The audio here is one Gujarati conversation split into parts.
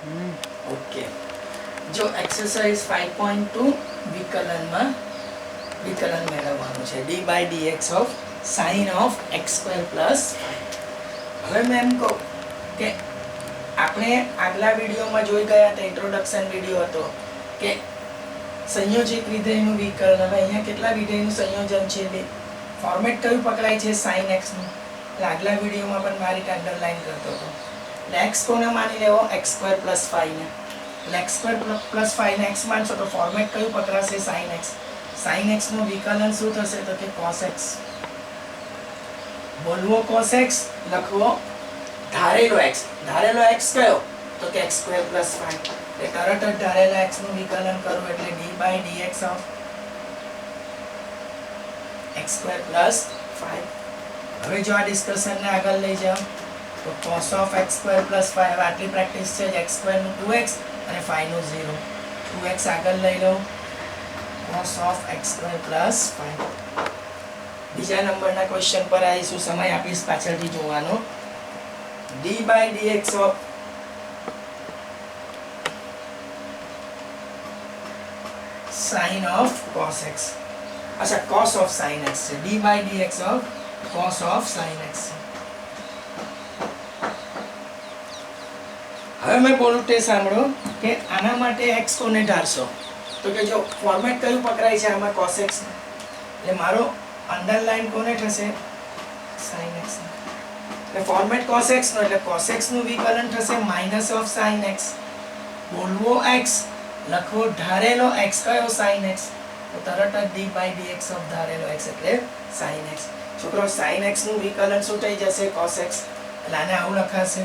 ઓકે, જો એક્સરસાઇઝ 5.2 વિકલનમાં વિકલન મેળવવાનું છે d by dx of sine of x square plus. હવે મેં એમ કહું કે આપણે આગલા વિડીયોમાં જોઈ ગયા હતા, ઇન્ટ્રોડક્શન વિડીયો હતો કે સંયોજિત વિધેયનું વિકલન. હવે અહીંયા કેટલા વિધેયનું સંયોજન છે? બે. ફોર્મેટ કયું પકડાય છે? સાઇન એક્સનું. એટલે આગલા વિડીયોમાં પણ મારી અંડરલાઈન કરતો હતો. એટલે એક્સ કોને માની લેવો? એક્સ સ્ક્વેર પ્લસ 5 ને. એટલે એક્સ સ્ક્વેર પ્લસ 5 ને એક્સ માનશો તો ફોર્મેટ કયું પકડાશે? Sine x. સાઇન એક્સ નું વિકલન શું થશે? તો કે કોસ એક્સ. બોલવો કોસ એક્સ, લખવો ધારેલો એક્સ. ધારેલો એક્સ કયો? તો કે એક્સ સ્ક્વેર પ્લસ 5. એટલે તરત જ ધારેલા એક્સ નું વિકલન કરવું એટલે d by dx of x square plus 5. હવે જો આ ડિસ્કશનને આગળ લઈ જાઓ તો cos of x square plus 5. હવે આટલી પ્રેક્ટિસ છે. એક્સ સ્ક્વેર નું 2x અને 5 નું 0. 2x આગળ લઈ લો, cos of x square plus 5. બીજા નંબરના ક્વેશ્ચન પર આવીશું. સમય આપીશ પાછળથી જોવાનો. D by dx of sin of cos x. अच्छा, cos of sin x છે. d by dx of cos of sin x. હવે મેં બોલું તે સાંભળો કે આના માટે x કોને ધારશો? તો કે જો ફોર્મેટ કયું પકડાય છે આમાં? cos x. એટલે મારો અંડરલાઈન કોને થશે? sin x. એટલે ફોર્મેટ cos x નો એટલે cos x નું વિકલન થશે minus of sin x. બોલવો x, લખવો ધારેલો x કયો? sin x. તો તરત જ d by dx ઓફ ધારેલો x એટલે sin x. છોકરો sin x નું વિકલન શું થઈ જશે? cos x. એટલે આને આવું લખાશે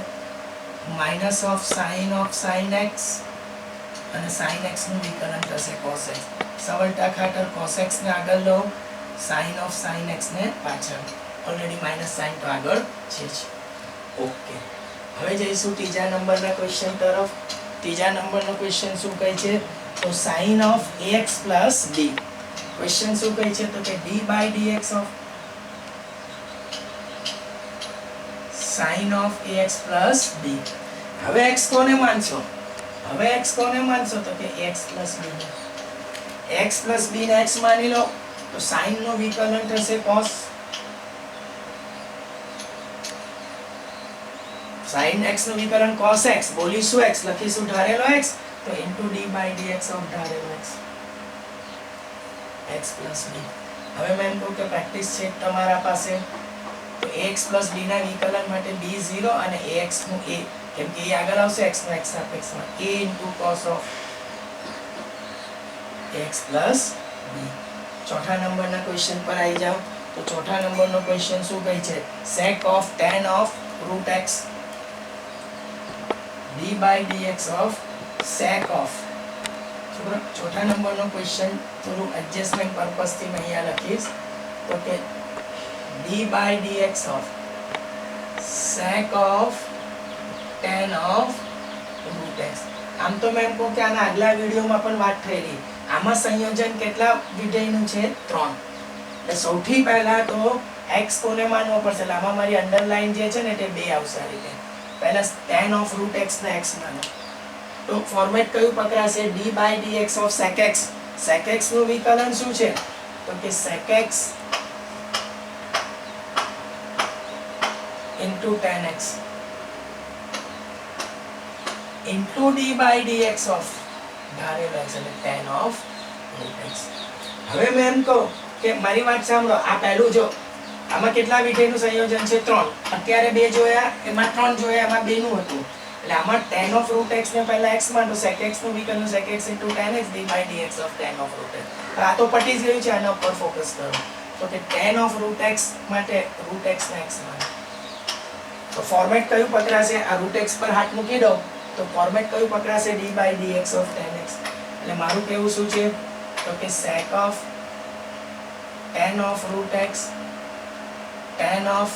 માઇનસ ઓફ sin x અને sin x નું વિકલન થશે cos x. સરળતા ખાતર cos x ને આગળ લો, sin x ને પાછળ. ઓલરેડી માઇનસ સાઇન તો આગળ છે જ. ઓકે, હવે જઈશું ત્રીજા નંબરના ક્વેશ્ચન તરફ. ત્રીજા નંબરનો ક્વેશ્ચન શું કહે છે? તો sin of ax plus b. Question શું કહે છે? તો કે d by dx of sin of ax plus b. હવે x કોને માનશો? હવે x કોને માનશો? તો કે x plus b. x plus b ને x માની લો તો sin નું વિકલન થશે cos. sin x નું વિકલન cos x. બોલીશું x, લખીશું ધારેલો x તો into d by dx of ધારેલો x. x plus b. હવે મેં એમ કહું કે પ્રેક્ટિસ છે તમારા પાસે તો ax plus b ના વિકલન માટે b 0 અને ax નું a, કેમ કે a આગળ આવશે x નું x સાપેક્ષમાં, a into cos of ax plus b. ચોથા નંબરના ક્વેશ્ચન પર આવી જાઓ તો ચોથા નંબરનો ક્વેશ્ચન શું કહે છે? sec of tan of root x. d by dx of sec of. ચોથા નંબરનો ક્વેશ્ચન થોડું એડજસ્ટમેન્ટ પર્પસથી મેં અહીંયા લખીશ તો કે d by dx of sec of tan of root x. આમ તો મેં એમ કહું કે આના આગલા વિડીયોમાં પણ વાત થયેલી. આમાં સંયોજન કેટલા વિધેયનું છે? 3. એટલે સૌથી પહેલા તો x કોને માનવો પડશે? એટલે આમાં મારી અંડરલાઈન જે છે ને તે 2 આવશે આ રીતે. પહેલા tan of root x ને x માનો તો ફોર્મેટ કયું પકડાશે? d by dx of sec x. sec x નું વિકલન શું છે? તો કે sec x into tan x into d by dx of ધારેલો x એટલે tan of root x. હવે મેં એમ કહું કે મારી વાત સાંભળો, આ પહેલું જો આમાં કેટલા વિધેયનું સંયોજન છે? 3. અત્યારે 2 જોયા, એમાં 3 જોયા, એમાં 2 નું હતું. એટલે આમાં tan of root x ને પહેલા x માં તો sec x નું વિકલન sec x into tan x d by dx of tan of root x. આ તો પટી જ ગયું છે, આના ઉપર ફોકસ કરો. તો કે tan of root x માટે root x ને x માં તો ફોર્મેટ કયું પકડાશે? આ root x પર હાથ મૂકી દો તો ફોર્મેટ કયું પકડાશે? d by dx of tan x. એટલે મારું કેવું શું છે? તો કે sec of tan of root x tan of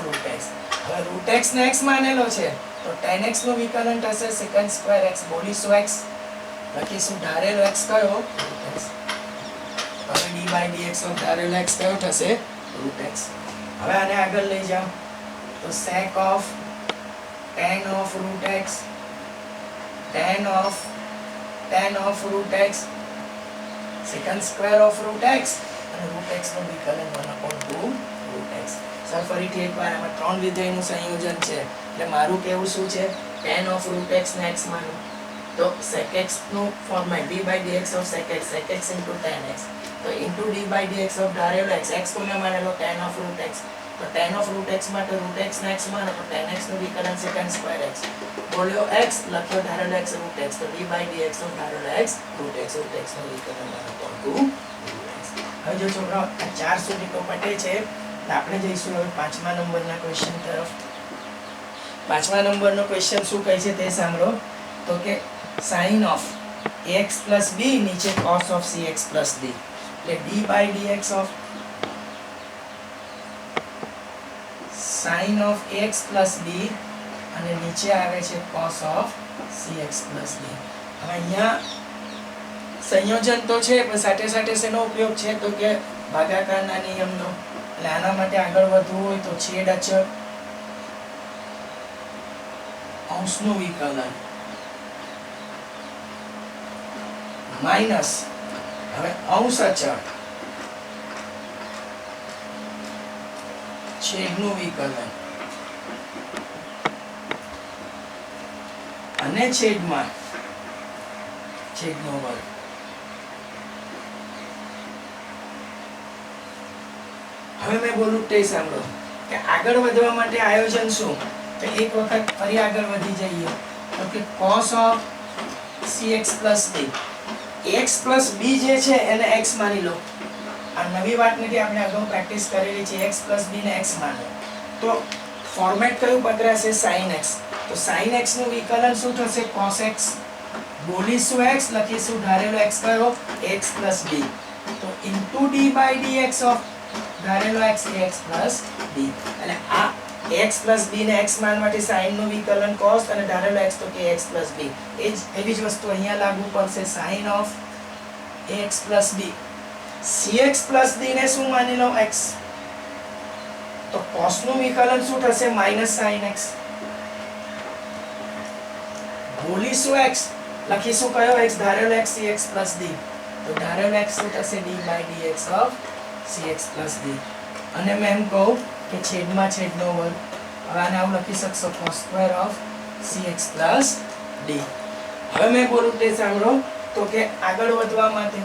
root x. હવે root x ને x માનેલો છે તો tan x નું વિકલન થશે secant square x. બોલીશું x, લખીશું ધારેલો x કયો? root x. હવે d by dx of ધારેલો x કયો થશે? root x. હવે આને આગળ લઈ જાઓ તો sec of tan of root x x tan of root x secant square of root x અને root x નું વિકલન 1/2 root x. સર ફરીથી એકવાર આમાં ત્રણ વિધેયનું સંયોજન છે એટલે મારું કેવું શું છે tan of root x ને x માનું તો sec x નું format d by dx of sec x into tan x તો into d by dx of ધારેલો x કોને માનેલો tan of root x તો tan of root x માટે root x ને x માનો તો tan x નું વિકલન secant square x બોલ્યો x લખ્યો ધારેલો x root x તો d by dx of ધારેલો x root x નું વિકલન 1/2 root x. હવે જો છોકરાઓ આ 4 સુધી તો પટે છે તો આપણે જઈશું હવે 5મા નંબરના ક્વેશ્ચન તરફ. 5મા નંબરનો ક્વેશ્ચન શું કહે છે તે સાંભળો તો કે sin of ax plus b નીચે cos of cx plus d એટલે d by dx of sin of x plus b અને નીચે આવે છે cos of cx plus d. હવે અહીંયા સંયોજન તો છે પણ સાથે સાથે શેનો ઉપયોગ છે તો કે ભાગાકારના નિયમનો એટલે આના માટે આગળ વધવું હોય તો છેદ અચળ અંશનું વિકલન માઈનસ હવે અંશ અચળ છેદનું વિકલન અને છેદમાં છેદનો વર્ગ. હવે મેં બોલું તે સાંભળો કે આગળ વધવા માટે આયોજન શું તો એક વખત ફરી આગળ વધી જઈએ તો કે cos of cx plus d x plus b જે છે એને x માની લો. આ નવી વાત નથી આપણે અગાઉ પ્રેક્ટિસ કરેલી છે x plus b ને x માનો તો ફોર્મેટ કયું પકડાશે sin x તો sin x નું વિકલન શું થશે cos x બોલીશું x લખીશું ધારેલો x કયો x plus b તો into d by dx of ધારેલો x x plus b એટલે આ x plus b ને x માનવાથી sin નું વિકલન cos અને ધારેલો x તો કે x plus b એવી જ વસ્તુ અહીંયા લાગુ પડશે sin of x plus b cx plus d ને શું માની લો x તો cos નું વિકલન શું થશે minus sin x બોલીશું x લખીશું કયો x ધારેલો x cx plus d તો ધારેલો x શું થશે d by dx of cx plus d અને મેં એમ કહું કે છેદમાં છેદનો વર્ગ હવે આને આવું લખી શકશો cos square of cx plus d. હવે મેં બોલું તે સાંભળો તો કે આગળ વધવા માટે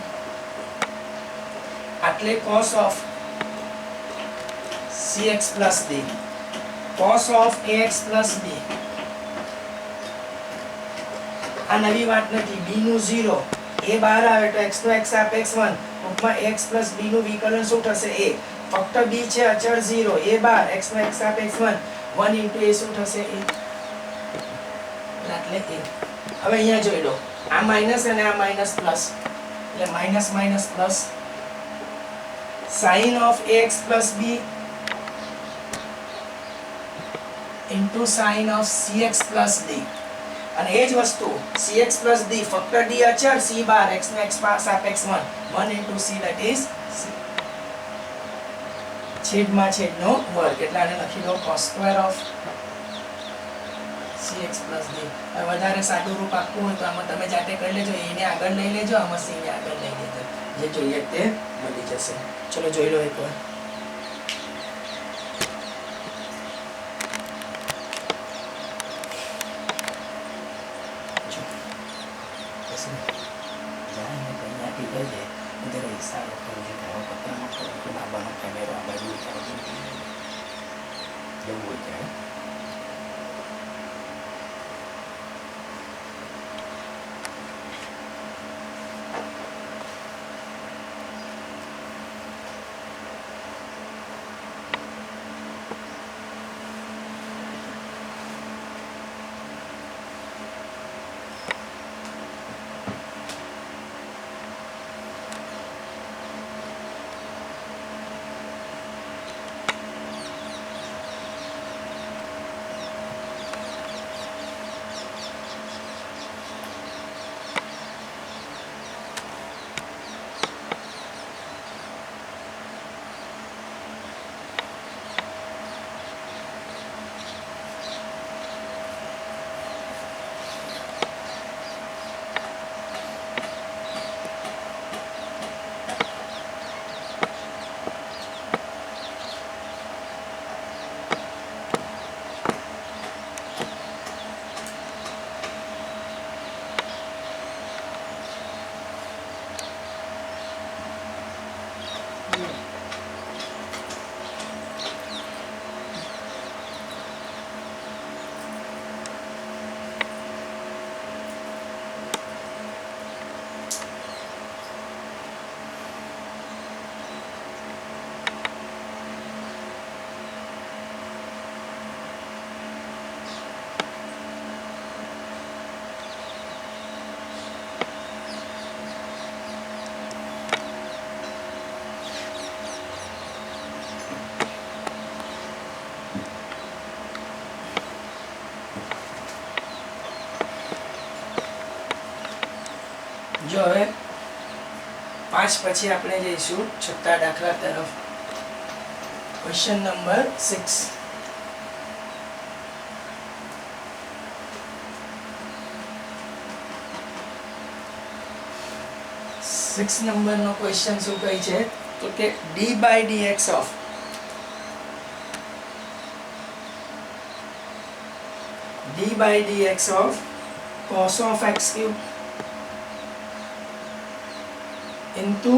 આટલે cos of cx plus d cos of ax plus b આ નવી વાત નથી b નું 0 a બહાર આવે તો x નો x આપે x1 ઉપમાં x plus b નું વિકલન શું થશે a ફક્ત b છે અચળ 0 a બાર x નો x આપે x1 1 into a શું થશે a એટલે a. હવે અહીંયા જોઈ લો આ માઈનસ અને આ માઈનસ પ્લસ એટલે minus minus plus sin of ax plus b into sin of cx plus d અને એ જ વસ્તુ cx plus d ફક્ત d અચળ c બાર x નો x આપે x1 1 into c that is c છેદમાં છેદનો વર્ગ એટલે આને લખી દો cos square of cx plus d. હવે વધારે સાદું રૂપ આપવું હોય તો આમાં તમે જાતે કરી લેજો એને આગળ લઈ લેજો આમાં c ને આગળ લઈ લેજો જે જોઈએ તે મળી જશે. ચલો જોઈ લો એકવાર જો હવે 5 પછી આપણે જઈશું 6થા દાખલા તરફ. Question number 6. નંબરનો ક્વેશ્ચન શું કહે છે તો કે d/dx of cos of x cube into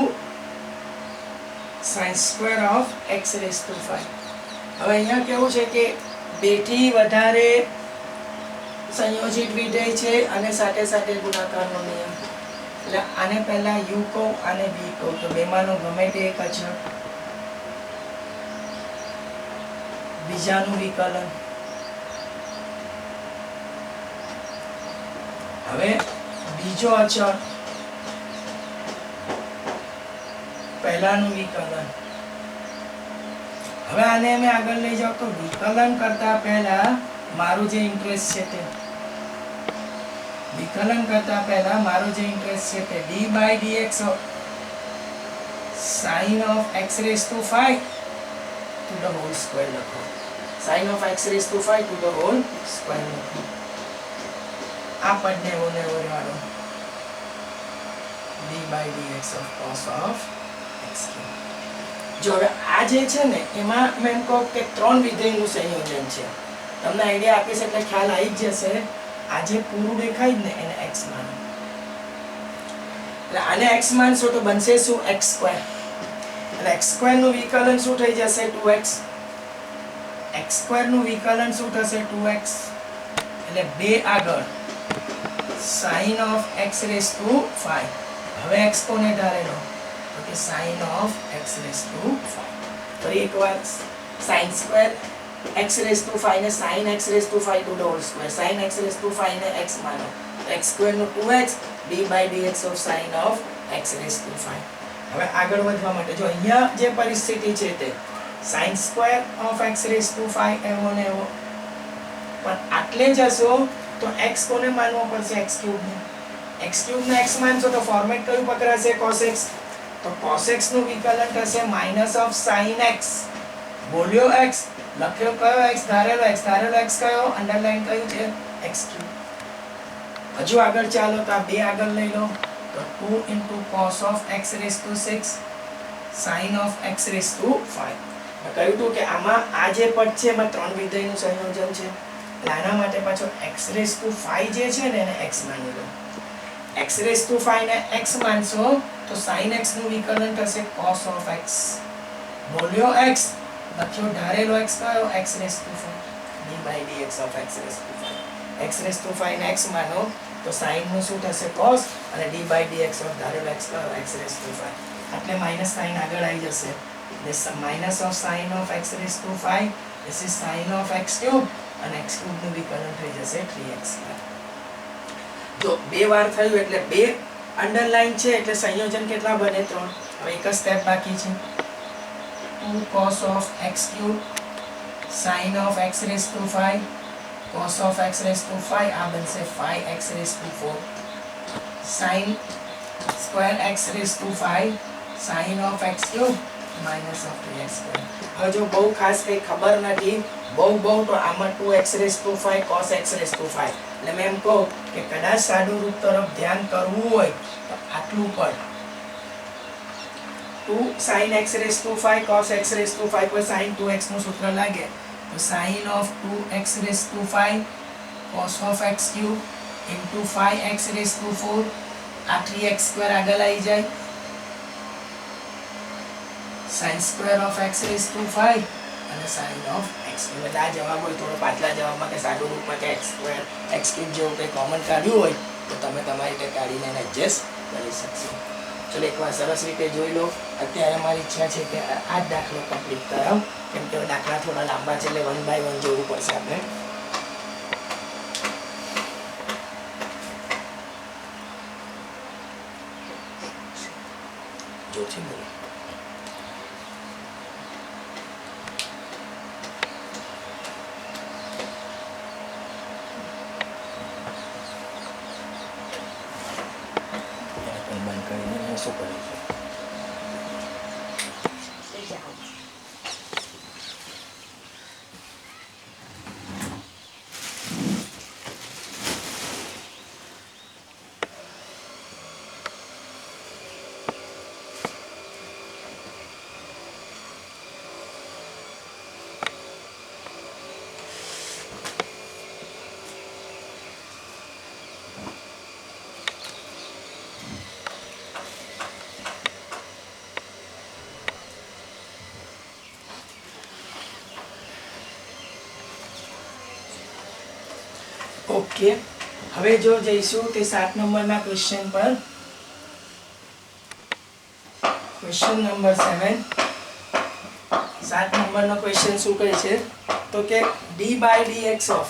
sin square of x raised to 5. હવે અહીંયા કેવું છે કે 2 થી વધારે સંયોજિત વિધેય છે અને સાથે સાથે ગુણાકારનો નિયમ. એટલે આને પહેલા u કહું અને b કહું તો બેમાંનો ગમે તે એક અચળ. બીજાનું વિકલન. હવે બીજો અચળ, પહેલાનું વિકલન. હવે આને અમે આગળ લઈ જાવ તો વિકલન કરતા પહેલા મારું જે ઇન્ટરેસ્ટ છે તે d/dx of sin of x raised to 5 to the whole square લખો. sin of x raised to 5 to the whole square લખો. આ પદને એવો ને એવો રહેવાનો. d/dx of cos of x cube. જો હવે આ જે છે ને એમાં મેં એમ કહું કે 3 વિધેયનું સંયોજન છે. તમને આઈડિયા આપીશ એટલે ખ્યાલ આવી જ જશે. આ જે પૂરું દેખાય ને એને x માનો. એટલે આને x માનશો તો બનશે શું? x². એટલે x² નું વિકલન શું થઈ જશે? 2x. x² નું વિકલન શું થશે? 2x. એટલે 2 આગળ sin of x raised to 5. હવે x કોને ધારેલો? તો કે sin of x raised to 5. ફરી એકવાર sin square x raised to 5 ને sin x raised to 5 to the whole square. sin x raised to 5 ને x માનો. x² નું 2x d/dx of sin of x raised to 5. હવે આગળ વધવા માટે જો અહીંયા જે પરિસ્થિતિ છે તે sin square of x raised to 5 એવો ને એવો. પણ આટલે જશો તો x કોને માનવો પડશે? x³ ને. x³ ને x માનશો તો ફોર્મેટ કયું પકડાશે? cos x. તો cos x નું વિકલન થશે minus of sin x. બોલ્યો x, લખ્યો કયો x? ધારેલો x. ધારેલો x કયો? અંડરલાઈન કયું છે? x³. હજુ આગળ ચાલો તો આ 2 આગળ લઈ લો તો 2 into cos of x raised to 6 sin of x raised to 5. મેં કહ્યું હતું કે આમાં આ જે પદ છે એમાં 3 વિધેયનું સંયોજન છે. આના માટે પાછો x raised to 5 જે છે ને એને x માની લો. x raised to 5 ને x માનશો તો sin x નું વિકલન થશે cos of x. બોલ્યો x, લખ્યો ધારેલો x કયો? x raised to 5 d/dx of x raised to 5. x raised to 5 ને x માનો તો sin નું શું થશે? cos અને d/dx of ધારેલો x કયો? x raised to 5. એટલે માઈનસ સાઇન આગળ આવી જશે. this minus of sin of x raised to 5 this is sin of x³ અને x³ નું વિકલન થઈ જશે 3x². જો 2 વાર થયું એટલે 2 અંડરલાઈન છે એટલે સંયોજન કેટલા બને? 3. હવે એક જ સ્ટેપ બાકી છે. 2 cos of x³ sin of x raised to 5 cos of x raised to 5 આ બનશે 5x raised to 4 sin square x raised to 5 sin of x³ minus of 3x². હવે જો બહુ ખાસ કંઈ ખબર નથી બહુ તો આમાં 2x raised to 5 cos x raised to 5. એટલે મેં એમ કહું કે કદાચ સાદું રૂપ તરફ ધ્યાન કરવું હોય તો આટલું પદ 2 sin x raised to 5 cos x raised to 5 પર sin 2x નું સૂત્ર લાગે તો sin of 2x raised to 5 cos of x³ into 5x raised to 4 આ 3x² આગળ આવી જાય sin square of x raised to 5 અને sin of x². એટલે આ જવાબ હોય થોડો પાછલા જવાબમાં કે સાદું રૂપમાં કે x² x³ જેવું કંઈ કોમન કાઢ્યું હોય તો તમે તમારી રીતે કાઢીને એને એડજસ્ટ કરી શકશો. ચલો એકવાર સરસ રીતે જોઈ લો. અત્યારે મારી ઈચ્છા છે કે આ જ દાખલો કમ્પ્લીટ કરાવ કેમ કે દાખલા થોડા લાંબા છે એટલે 1 by 1 જોવું પડશે આપણે. જોથી બોલો. શું કરીશું. ઓકે, હવે જો જઈશું તે 7 નંબરના ક્વેશ્ચન પર. Question number 7. 7 નંબરનો ક્વેશ્ચન શું કહે છે તો કે d/dx of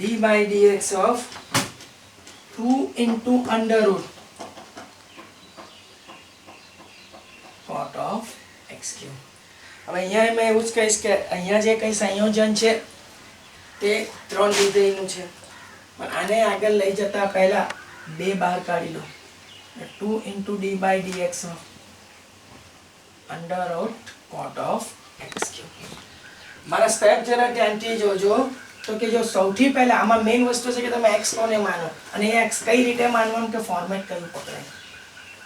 d/dx of 2 into under root cot of x cube. હવે અહીંયા મેં એવું જ કહીશ કે અહીંયા જે કંઈ સંયોજન છે તે 3 વિધેયનું છે, પણ આને આગળ લઈ જતા પહેલા 2 બહાર કાઢી લો. 2 into d/dx of under root cot of x cube. મારા સ્ટેપ જરા ધ્યાનથી જોજો. તો કે જો સૌથી પહેલા આમાં મેઇન વસ્તુ છે કે તમે x કોને માનો, અને એ x કઈ રીતે માનવાનું કે ફોર્મેટ કયું પકડાય.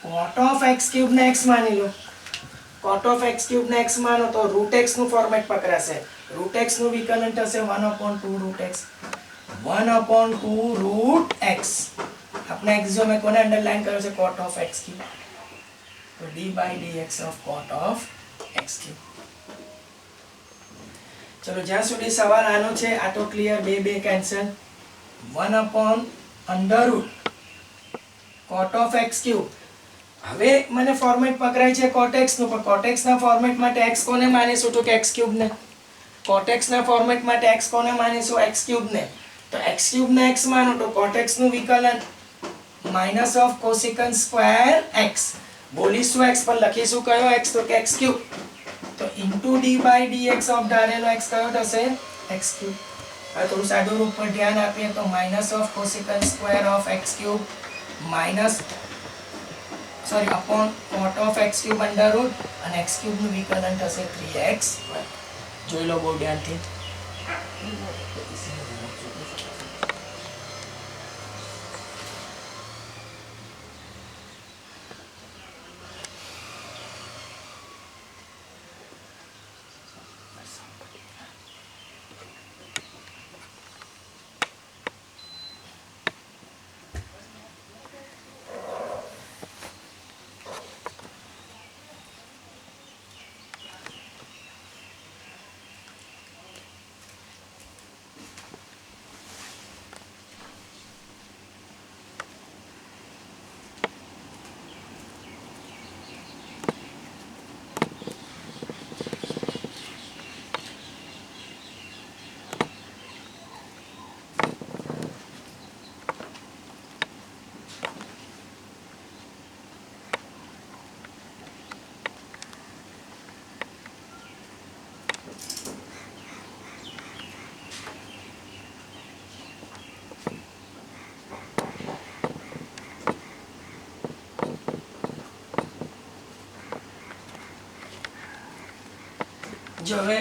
cot of x cube ને x માની લો. cot of x cube ને x માનો તો root x નું ફોર્મેટ પકડાશે. root x નું વિકલન થશે 1/2 root x. 1/2 root x. આપણે x જો મેં કોને અંડરલાઈન કર્યો છે cot of x cube. તો d/dx of cot of x cube. ચલો જ્યાં સુધી સવાલ આનો છે આ તો clear. 2 cancel. 1/√ cot of x cube. હવે મને ફોર્મેટ પકડાય છે cot x નું, પણ cot x ના ફોર્મેટ માટે x કોને માનીશું તો કે x cube ને. cot x ના ફોર્મેટ માટે x કોને માનીશું x cube ને. તો x cube ને x માનો તો cot x નું વિકલન minus of cosecant square x. બોલીશું x પર લખીશું કયો x તો કે x cube. તો into d/dx of ધારેલો x કયો થશે x cube. હવે થોડું સાદું રૂપ પર ધ્યાન આપીએ તો minus of cosecant square of x cube minus upon cot of x cube under root અને x cube નું વિકલન થશે 3x. જોઈ લો બહુ ધ્યાનથી. જો હવે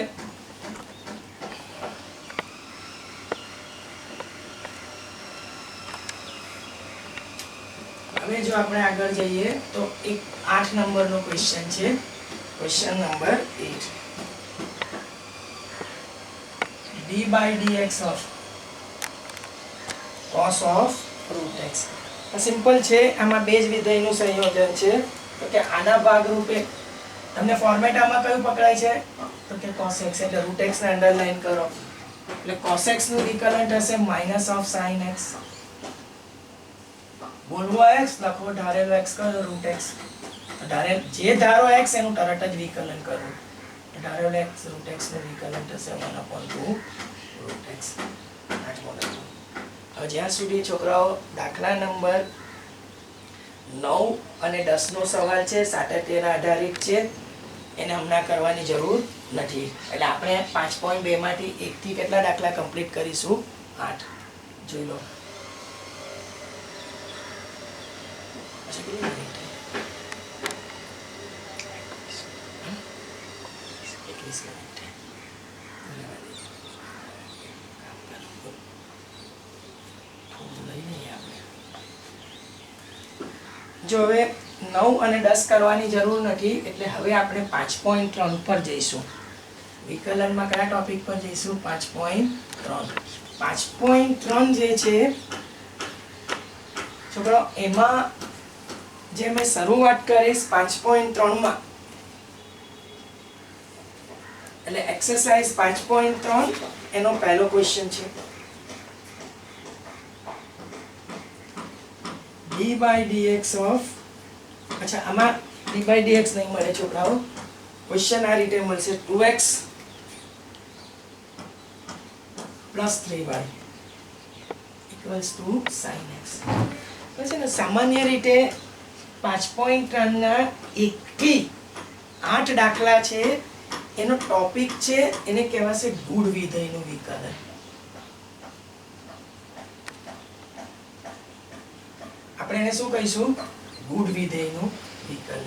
જો આપણે આગળ જઈએ તો એક 8 નંબરનો ક્વેશ્ચન છે. Question number 8. d/dx of cos of root x. આ સિમ્પલ છે. આમાં બે જ વિધેયનું સંયોજન છે. તો કે આના ભાગ રૂપે તમને ફોર્મેટ આમાં કયું પકડાય છે તો કે cos x. એટલે root x ને અંડરલાઈન કરો. એટલે cos x નું વિકલન થશે minus of sin x. બોલવો x લખો, ધારેલો x કરો root x. જે ધારો x એનું તરત જ વિકલન કરવું. ધારેલો x root x નું વિકલન થશે 1/2 root x. હવે જ્યાં સુધી છોકરાઓ દાખલા નંબર 9 અને 10 નો સવાલ છે સાતત્યના આધારિત છે, એને હમણાં કરવાની જરૂર નથી. એટલે આપણે 5.2 માંથી 1 થી કેટલા દાખલા કમ્પ્લીટ કરીશું 8. જોઈ લો. પછી કેટલી મિનિટ થઈ? 21 મિનિટ થઈ. થોડું લઈ લઈએ આપણે. જો હવે 9 અને 10 કરવાની જરૂર નથી, એટલે હવે આપણે 5.3 પર જઈશું. વિકલનમાં કયા ટોપિક પર જઈશું? 5.3. 5.3 જે છે છોકરો, એમાં જે મેં શરૂઆત કરીશ 5.3 માં, એટલે એક્સરસાઇઝ 5.3 એનો પહેલો ક્વેશ્ચન છે. d by dx of, અચ્છા આમાં d by dx નહીં મળે છોકરાઓ, ક્વેશ્ચન આ રીતે મળશે 2x plus 3y equals to sin x. છે ને સામાન્ય રીતે 5.3 ના 1 થી 8 દાખલા છે, એનો ટોપિક છે, એને કહેવાશે ગુણ વિધેયનું વિકલન. આપણે એને શું કહીશું? ગુણ વિધેયનું વિકલન.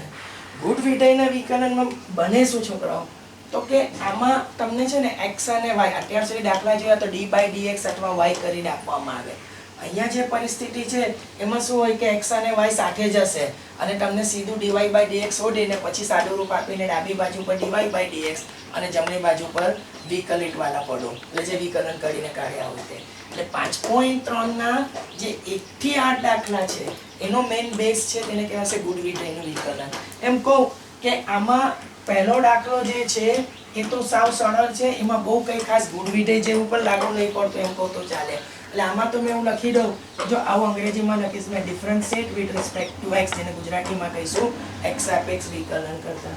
ગુણ વિધેયના વિકલનમાં બને શું છોકરાઓ? તો કે આમાં તમને છે ને x અને y, અત્યાર સુધી દાખલા જોયા તો d by dx અથવા y કરીને આપવામાં આવે. અહીંયા જે પરિસ્થિતિ છે એમાં શું હોય કે x અને y સાથે જ હશે, અને તમને સીધું dy by dx શોધીને પછી સાદું રૂપ આપીને ડાબી બાજુ પર dy by dx અને જમણી બાજુ પર વિકલિત વાળા પદો, એટલે જે વિકલન કરીને કાઢ્યા હોય તે. એટલે 5.3 ના જે 1 થી 8 દાખલા છે એનો મેઇન બેઝ છે, તેને કહેવાશે ગુણ વિધેયનું વિકલન. એમ કહું કે આમાં પહેલો દાખલો જે છે એ તો સાવ સરળ છે, એમાં બહુ કંઈ ખાસ ગુણ વિધેય જેવું પણ લાગુ નહીં પડતું, એમ કહું તો ચાલે. એટલે આમાં તો મેં એવું લખી દઉં, જો આવું અંગ્રેજીમાં લખીશ મેં, differentiate with respect to x, જેને ગુજરાતીમાં કહીશું x સાપેક્ષ વિકલન કરતા.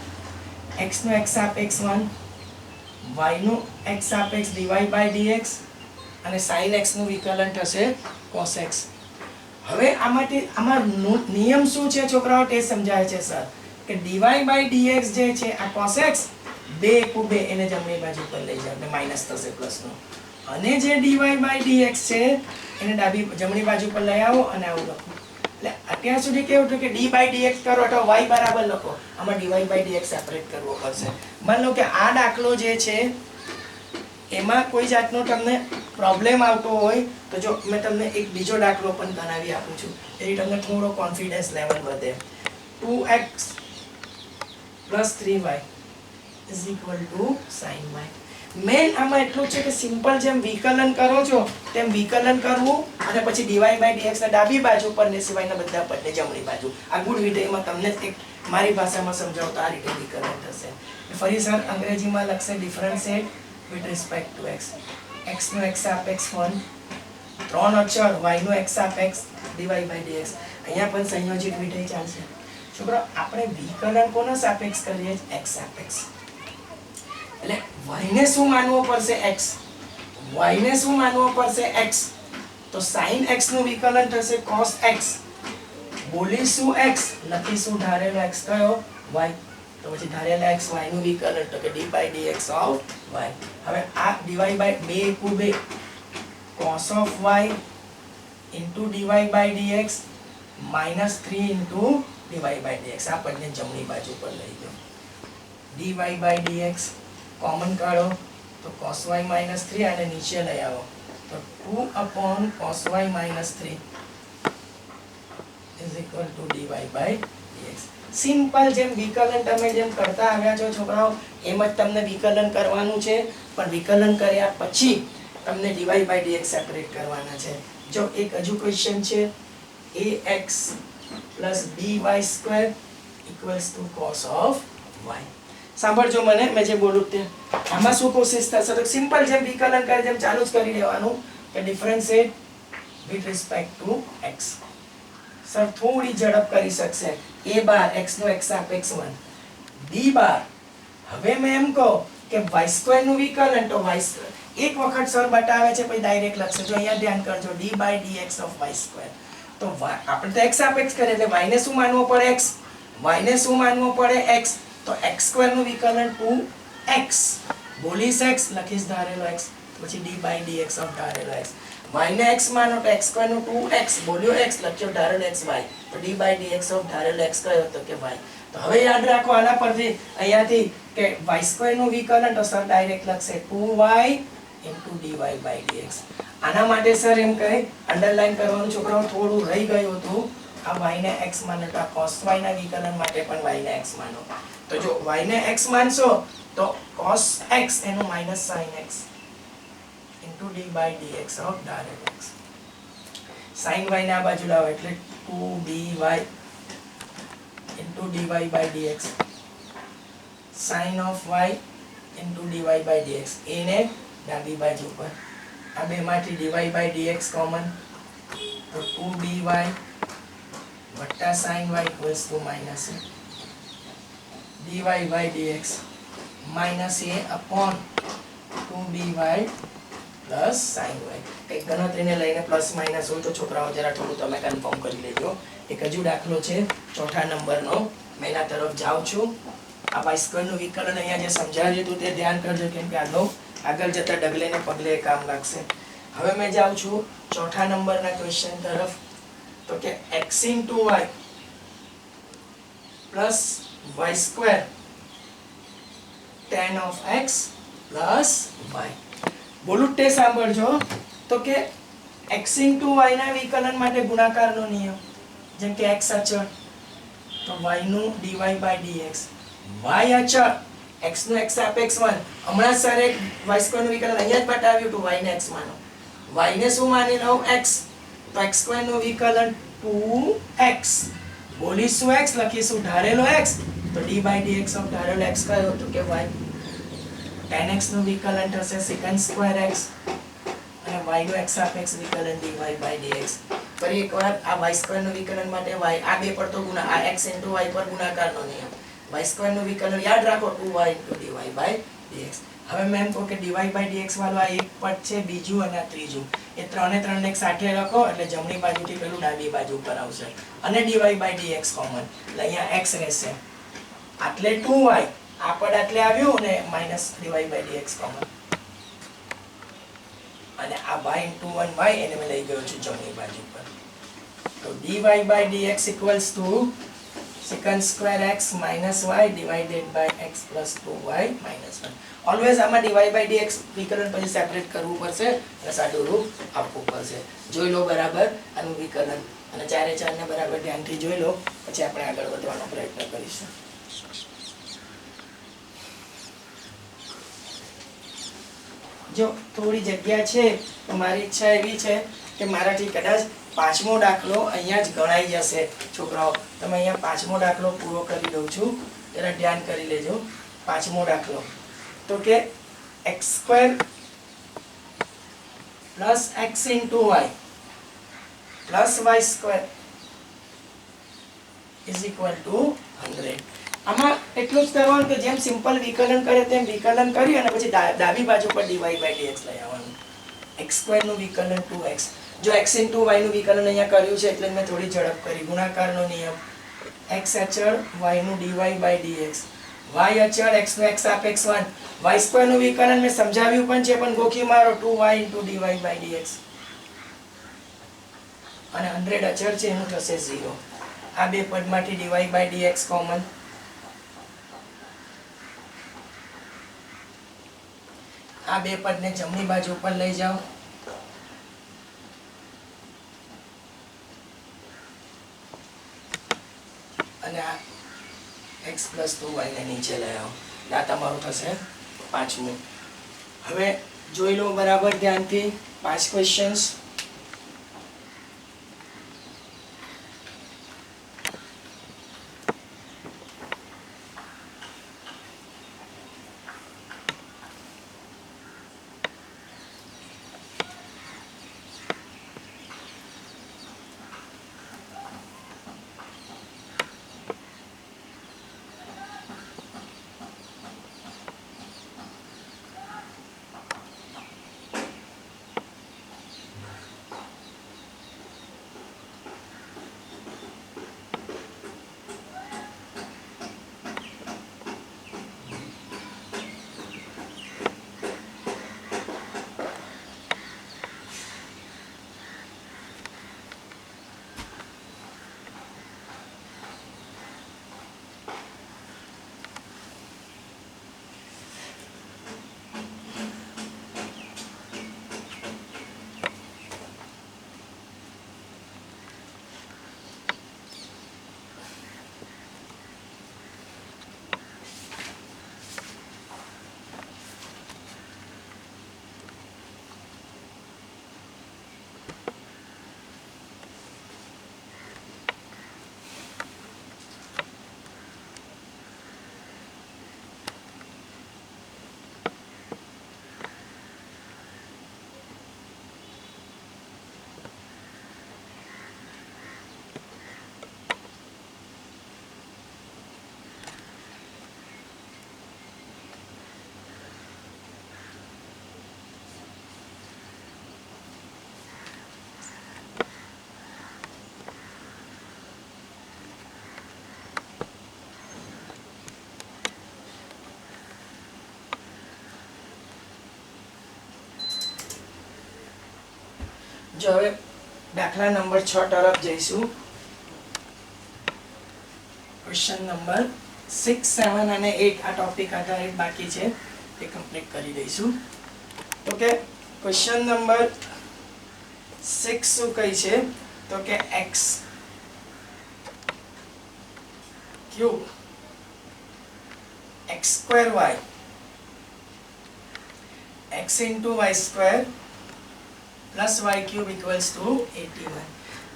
x નો x સાપેક્ષ 1, y નો x સાપેક્ષ dy by dx અને sin x નું વિકલન થશે cos x. હવે આમાં નિયમ શું છે છોકરાઓ તે સમજાય છે સર, કે dy by dx જે છે આ cos x 2 * 2 એને જમણી બાજુ પર લઈ જાવ એટલે માઈનસ થશે પ્લસ નો, અને જે dy by dx છે એને જમણી બાજુ પર લઈ આવો અને આવું લખો. એટલે અત્યાર સુધી કેવું હતું કે d by dx કરો તો y બરાબર લખો, આમાં dy by dx સેપરેટ કરવો પડશે. માન લો કે આ દાખલો જે છે એમાં કોઈ જાતનો તમને પ્રોબ્લેમ આવતો હોય તો જો મેં તમને એક બીજો દાખલો પણ બનાવી આપું છું, એથી તમને થોડો કોન્ફિડન્સ લેવલ વધે. 2x plus 3y is equal to sin y. મેન આમાં એટલું છે કે સિમ્પલ જેમ વિકલન કરો છો તેમ વિકલન કરવું, અને પછી dy by dx ને ડાબી બાજુ પર ને સિવાયના બધા પદને જમણી બાજુ. આ ગુણ વિધેયમાં તમને એક મારી ભાષામાં સમજાવતા આ રીતે વિકલન થશે. ફરી સર અંગ્રેજીમાં લખશે differentiate with respect to x. x નો x સાપેક્ષ 1, 3 અક્ષર, y નો x સાપેક્ષ dy by dx. અહીંયા પણ સંયોજિત વિધેય ચાલશે. છોકરો આપણે વિકલન કોના સાપેક્ષ કરીએ? x સાપેક્ષ. એટલે y ને શું માનવો પડશે? x. y ને શું માનવો પડશે? x. તો sin x નું વિકલન થશે cos x. બોલીશું x, લખીશું ધારેલો x કયો? y. તો પછી ધારેલા x y નું વિકલન તો કે d by dx of y. હવે આ dy by 2 * 2 cos of y into dy by dx minus 3 into dy by dx. આ પદને જમણી બાજુ પર લઈ જાઓ. dy by dx કોમન કાઢો તો cos y minus 3 અને નીચે લઈ આવો તો 2 upon cos y minus 3 is equal to dy by dx. Simple જેમ વિકલન તમે જેમ કરતા આવ્યા છો છોકરાઓ એમ જ તમને વિકલન કરવાનું છે, પણ વિકલન કર્યા પછી તમને dy by dx સેપરેટ કરવાના છે. જો એક હજુ ક્વેશ્ચન છે, ax plus by² equals to cos of y. સાંભળજો મને, મેં જે બોલું તે આમાં શું કોશિશ થશે તો સિમ્પલ જેમ વિકલન કરે જેમ ચાલુ જ કરી દેવાનું કે differentiate with respect to x. Sir થોડી ઝડપ કરી શકશે. a બાર x નો x સાપેક્ષ 1, b બાર હવે મેં એમ કહો કે y² નું વિકલન તો y². એક વખત સર બતાવે છે પછી ડાયરેક્ટ લખશે. જો અહીંયા ધ્યાન કરજો d by dx of y². તો આપણે તો x સાપેક્ષ કરીએ એટલે y ને શું માનવો પડે? x. y ને શું માનવો પડે? x. તો x² નું વિકલન 2x. બોલીશ x, લખીશ ધારેલો x. પછી d by dx ઓફ ધારેલો x. y ને x માનો તો x સ્ક્વેર નું 2x બોલ્યો x લખ્યો ધારેલો x y, તો d by dx ઓફ ધારેલો x કયો હતો કે y. તો હવે યાદ રાખો આના પરથી અહીંયાથી કે y સ્ક્વેર નું વિકલન તો સર ડાયરેક્ટ લખશે 2y dy by dx. આના માટે સર એમ કહે અંડરલાઈન કરવાનું છોકરાઓ થોડું રહી ગયું હતું. આ y ને x માનો તો આ cos y ના વિકલન માટે પણ y ને x માનો. તો જો y ને x માનશો તો cos x એનું minus sin x d by dx of direct x. sin y ને આ બાજુ લાવો એટલે 2dy dy by dx sin of y dy by dx એને ડાબી બાજુ પર આ બેમાંથી dy by dx કોમન તો 2dy વત્તા sin y equals to minus a dy by dx minus a upon 2dy plus sin y. એક ગણતરીને લઈને પ્લસ માઇનસ હોય તો છોકરાઓ જરા થોડું તમે કન્ફર્મ કરી લેજો. એક હજુ દાખલો છે ચોથા નંબરનો, મેં એના તરફ જાઉં છું. આ y સ્ક્વેરનું વિકલન અહીંયા જે સમજાવ્યું હતું તે ધ્યાન કરજો, કેમ કે આગળ જતા ડગલે ને પગલે કામ લાગશે. હવે મેં જાઉં છું ચોથા નંબરના ક્વેશ્ચન તરફ. તો કે x into y plus y square tan of x plus y. બોલું તે સાંભળજો. તો કે x into y ના વિકલન માટે ગુણાકારનો નિયમ, જેમ કે x અચળ તો y નું dy by dx, y અચળ x નું x સાપેક્ષ 1. હમણાં સર એક y સ્ક્વેર નું વિકલન અહીંયા જ બતાવ્યું હતું, y ને x માનો. y ને શું માની લઉં x, તો x સ્ક્વેર નું વિકલન 2x બોલીશું x લખીશું ધારેલો x તો d by dx ઓફ ધારેલો x કયો તો કે y. tan x નું વિકલન થશે secant square x અને y નું x સાપેક્ષ વિકલન dy by dx. ફરી એકવાર આ y સ્ક્વેર નું વિકલન માટે y આ બે પર તો ગુણા આ x into y પર ગુણાકારનો નિયમ, y સ્ક્વેર નું વિકલન યાદ રાખો 2y dy by dx. હવે મેં એમ કહું કે dy by dx વાળું આ એક પદ છે, બીજું અને આ ત્રીજું, એ ત્રણે ત્રણ એક સાથે લખો એટલે જમણી બાજુથી પેલું ડાબી બાજુ ઉપર આવશે અને dy by dx કોમન એટલે અહીંયા x રહેશે આટલે 2y આ પદ આટલે આવ્યું ને minus dy by dx common અને આ y into 1y એને મેં લઈ ગયો છું જમણી બાજુ પર. તો dy by dx equals to secant square x minus y divided by x plus 2y minus 1. Always આમાં dy by dx વિકલન પછી સેપરેટ કરવું પડશે અને સાદું રૂપ આપવું પડશે. જોઈ લો બરાબર આનું વિકલન અને ચારે ચારને બરાબર ધ્યાનથી જોઈ લો, પછી આપણે આગળ વધવાનો પ્રયત્ન કરીશું. જો થોડી જગ્યા છે તો મારી ઈચ્છા એવી છે કે મારાથી કદાચ પાંચમો દાખલો અહીંયા જ ગણાઈ જશે. છોકરાઓ તમે અહીંયા પાંચમો દાખલો પૂરો કરી દઉં છું, જરા ધ્યાન કરી લેજો. પાંચમો દાખલો તો કે x square plus x into y plus y square is equal to 100. આમાં એટલું જ કરવાનું કે જેમ સિમ્પલ વિકલન કરે તેમ વિકલન કરી અને પછી ડાબી બાજુ પર dy by dx લઈ આવવાનું. x સ્ક્વેર નું વિકલન 2x, જો x into y નું વિકલન અહીંયા કર્યું છે એટલે મેં થોડી ઝડપ કરી. ગુણાકારનો નિયમ x અચળ y નું dy by dx, y અચળ x નું x સાપેક્ષ 1, y સ્ક્વેર નું વિકલન મેં સમજાવ્યું પણ છે પણ ગોખી મારો 2y into dy by dx અને 100 અચળ છે એનું થશે 0. આ બે પદમાંથી dy by dx કોમન, આ બે પદને જમણી બાજુ ઉપર લઈ જાઓ અને આ x plus 2y ને નીચે લઈ આવો. આ તમારું થશે પાંચમું. હવે જોઈ લો બરાબર ધ્યાનથી 5 ક્વેશ્ચન્સ. જો હવે દાખલા નંબર 6 તરફ જઈશું. ક્વેશ્ચન નંબર 6, 7 અને 8 આ ટોપિક આધારિત બાકી છે, તે કમ્પ્લીટ કરી દઈશું. તો કે ક્વેશ્ચન નંબર 6 શું કહે છે? તો કે x cube x square y x into y square plus y cube equals to 81.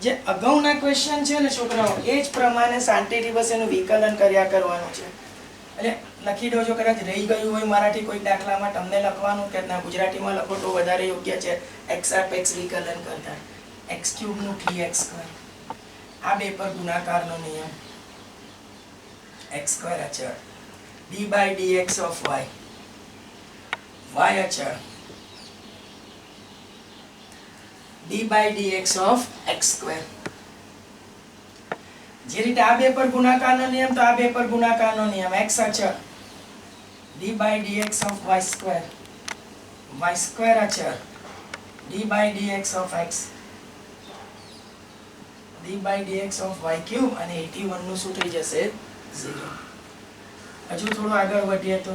જે અગાઉના ક્વેશ્ચન છે ને છોકરાઓ, એ જ પ્રમાણે શાંતિ દિવસ એનું વિકલન કર્યા કરવાનું છે. એટલે લખી દો, જો કદાચ રહી ગયું હોય મરાઠી કોઈ દાખલામાં, તમને લખવાનું કે ના ગુજરાતીમાં લખો તો વધારે યોગ્ય છે. x સાપેક્ષ વિકલન કરતા x ક્યુબ નું 3x સ્ક્વેર, આ બે પર ગુણાકારનો નિયમ, x સ્ક્વેર અચળ, d by dx of y, y અચળ, d by dx of x square. જે રીતે આ બે પર ગુણાકારનો નિયમ, તો આ બે પર ગુણાકારનો નિયમ, x અચળ, d by dx of y square, y square અચળ, d by dx of x, d by dx of y cube, અને 81 નું શું થઈ જશે? 0. હજુ થોડું આગળ વધીએ તો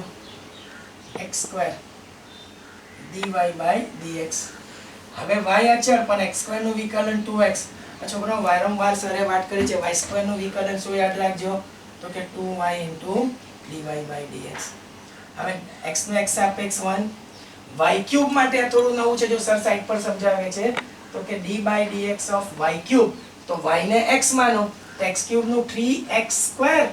x square dy by dx. હવે y અચળ પણ x square નું વિકલન 2x. છોકરાઓ વારંવાર સરે વાત કરી છે, y square નું વિકલન શું યાદ રાખજો? તો કે 2y into dy by dx. હવે x નું x સાપેક્ષ 1, y ક્યુબ માટે આ થોડું નવું છે, જો સર સાઈડ પર સમજાવે છે. તો કે d by dx of y cube, તો y ને x માનો તો x ક્યુબ નું 3x square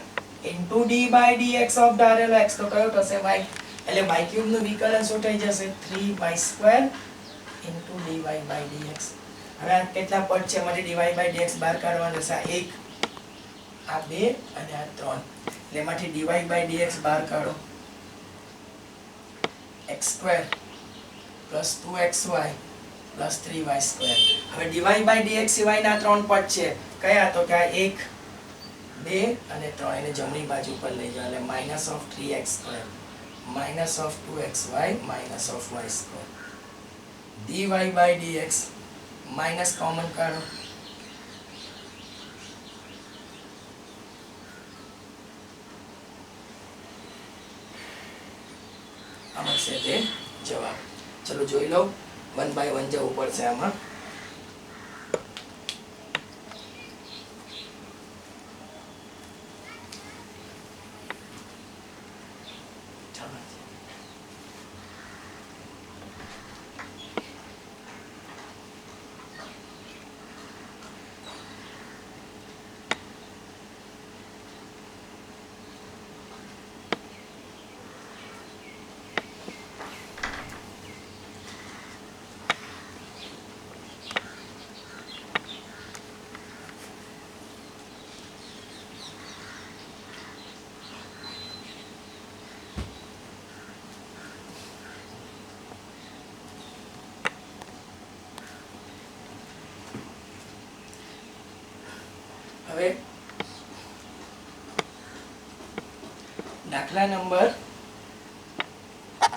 into d by dx of ધારેલો x, તો કયો થશે? y. એટલે y ક્યુબ નું વિકલન શું થઈ જશે? 3y square into dy by dx. હવે આ કેટલા પદ છે? એમાંથી dy by dx બહાર કાઢવાનું છે. આ 1, આ 2 અને આ 3. એટલે એમાંથી dy by dx બહાર કાઢો. x square plus 2xy plus 3y square. હવે dy by dx સિવાયના 3 પદ છે, કયા? તો કે આ 1, 2 અને 3, એને જમણી બાજુ પર લઈ જાઓ. એટલે minus of 3x square minus of 2xy minus of y square, dy by dx minus common કાઢો, આ મળશે તે જવાબ. ચલો જોઈ લો, 1 by 1 જવું પડશે આમાં. હવે દાખલા નંબર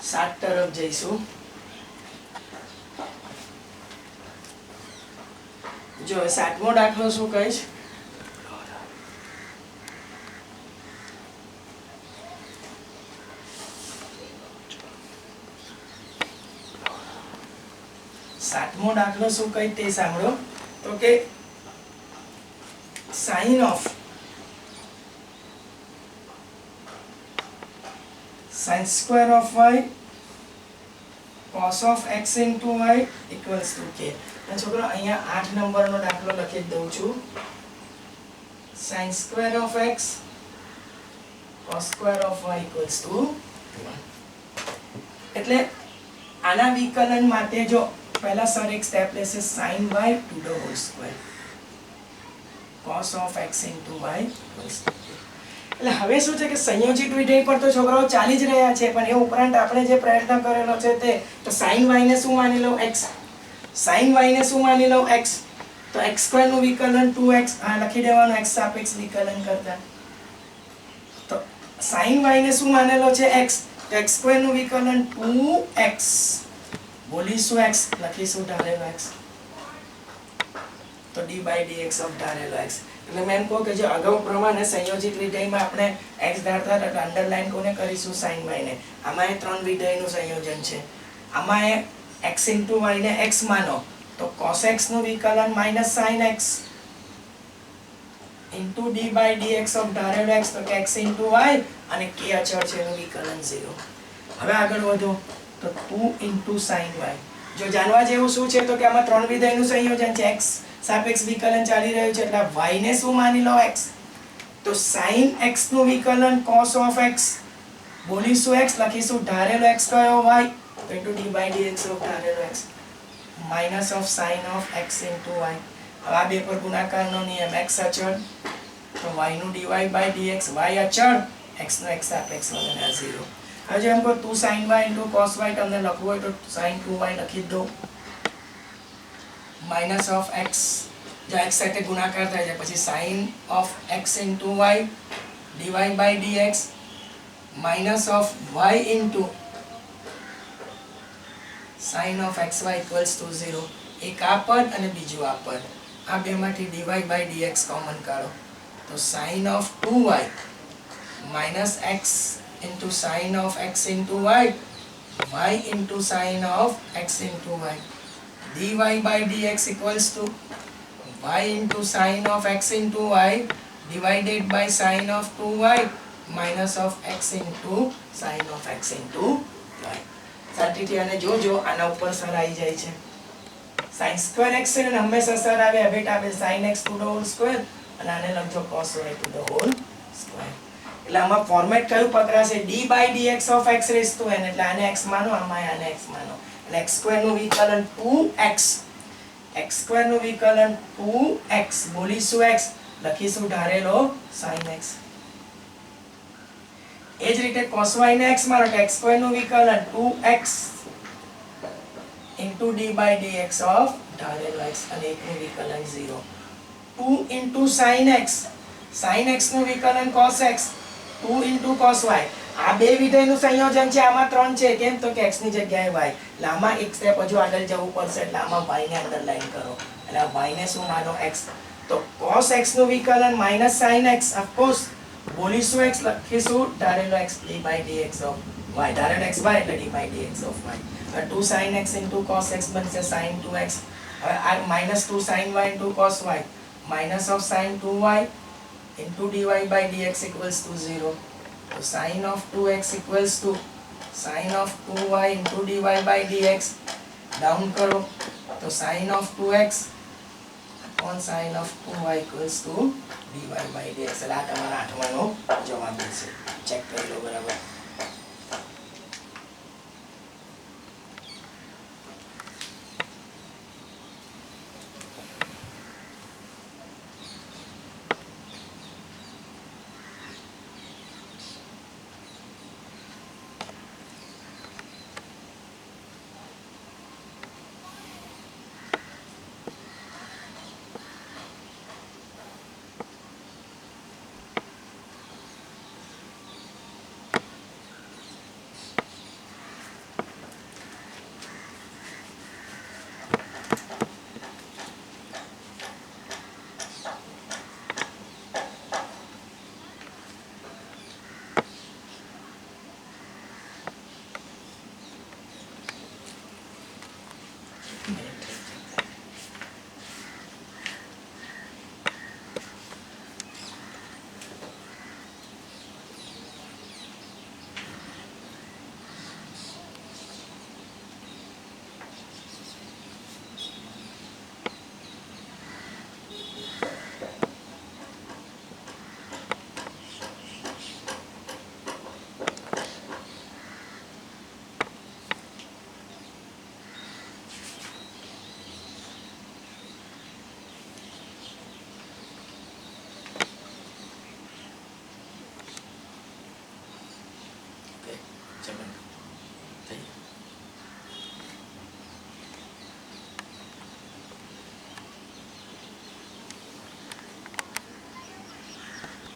7 તરફ જઈશું. જો 7મો દાખલો શું કહે છે? સાતમો દાખલો શું કહે તે સાંભળો. તો કે sin of sin square of y cos of x into y equals to k. છોકરો અહીંયા 8 નંબરનો દાખલો લખી દઉં છું. sin square of x cos square of y equals to 1. એટલે આના વિકલન માટે જો પહેલા સર એક સ્ટેપ લેશે, sin y to the whole square cos of x into y equals to k. એટલે હવે શું છે કે સંયોજિત વિધેય પર તો છોકરાઓ ચાલી જ રહ્યા છે, પણ એ ઉપરાંત આપણે જે પ્રયત્ન કરેલો છે તે તો sin y ને શું માની લઉં? x. sin y ને શું માની લઉં? x. તો x સ્ક્વેર નું વિકલન 2x, આ લખી દેવાનું x સાપેક્ષ વિકલન કરતા. તો sin y ને શું માનેલો છે? x. તો x સ્ક્વેર નું વિકલન 2x, બોલીશું x, લખીશું ધારેલો x તો d બાય dx ઓફ ધારેલો x. એટલે મેં એમ કહું કે જે અગાઉ પ્રમાણે સંયોજિત વિધેયમાં આપણે x ધારતા હતા તો અંડરલાઈન કોને કરીશું sin y ને. આમાં એ ત્રણ વિધેયનું સંયોજન છે. આમાં એ x into y ને x માનો તો cos x નું વિકલન minus sin x into d by dx of ધારેલો x તો કે x into y અને k અચળ છે એનું વિકલન 0. હવે આગળ વધો તો 2 into sin y. જો જાણવા જેવું શું છે તો કે આમાં ત્રણ વિધેયનું સંયોજન છે. x સાપેક્ષ વિકલન ચાલી રહ્યું છે એટલે y ને શું માની લો x તો sin x નું વિકલન cos of x બોલીશું x લખીશું ધારેલો x કયો y તો into d by dx of ધારેલો x minus of sin of x into y. હવે આ બે પર ગુણાકારનો નિયમ x અચળ તો y નું dy by dx y અચળ x નો x સાપેક્ષ અને આ 0. હવે જો એમ કહો 2 sin y into cos y તમને લખવું હોય તો sin 2y લખી દો minus of x જો x સાથે ગુણાકાર થાય છે પછી sin of x into y dy by dx minus of y into sin of xy equals to 0. એક આ પદ અને બીજું આ પદ આ બેમાંથી dy by dx કોમન કાઢો તો sin of 2y minus x into sin of x into y y into sin of x into y dy by dx equals to y into sin of x into y divided by sin of 2y minus of x into sin of x into y. શાંતિથી અને જોજો આના ઉપર સર આવી જાય છે sin square x છે ને હંમેશા સર આવે હેબિટ આવે sin x to the whole square અને આને લખજો cos y to the whole square. એટલે આમાં ફોર્મેટ કયું પકડાશે d by dx of x raised to n એટલે આને x માનો આમાં આને x માનો એટલે x square નું વિકલન 2x x square નું વિકલન 2x બોલીશું x લખીશું ધારેલો sin x. એ જ રીતે cos y ને x માનો તો x square નું વિકલન 2x into d by dx of ધારેલો x અને એકનું વિકલન 0. 2 into sin x નું વિકલન cos x 2 into cos y. આ બે વિધેયનું સંયોજન છે આમાં ત્રણ છે કેમ તો કે x ની જગ્યાએ y એટલે આમાં એક સ્ટેપ હજુ આગળ જવું પડશે એટલે આમાં y ને અંડરલાઈન કરો એટલે y ને શું માનો x તો cos x નું વિકલન minus sin x of course બોલીશું x લખીશું ધારેલો x d by dx of y ધારેલો x y એટલે d by dx of y 2 sin x into cos x બનશે sin 2x. હવે આ minus 2 sin y into cos y minus of sin 2y into dy by dx equals to 0. So sin of 2x equals to sin of 2y into dy by dx down करो तो sin of 2x upon sin of 2y equals to dy by dx. એટલે આ તમારા આઠમાનો જવાબ છે ચેક કરી લો બરાબર.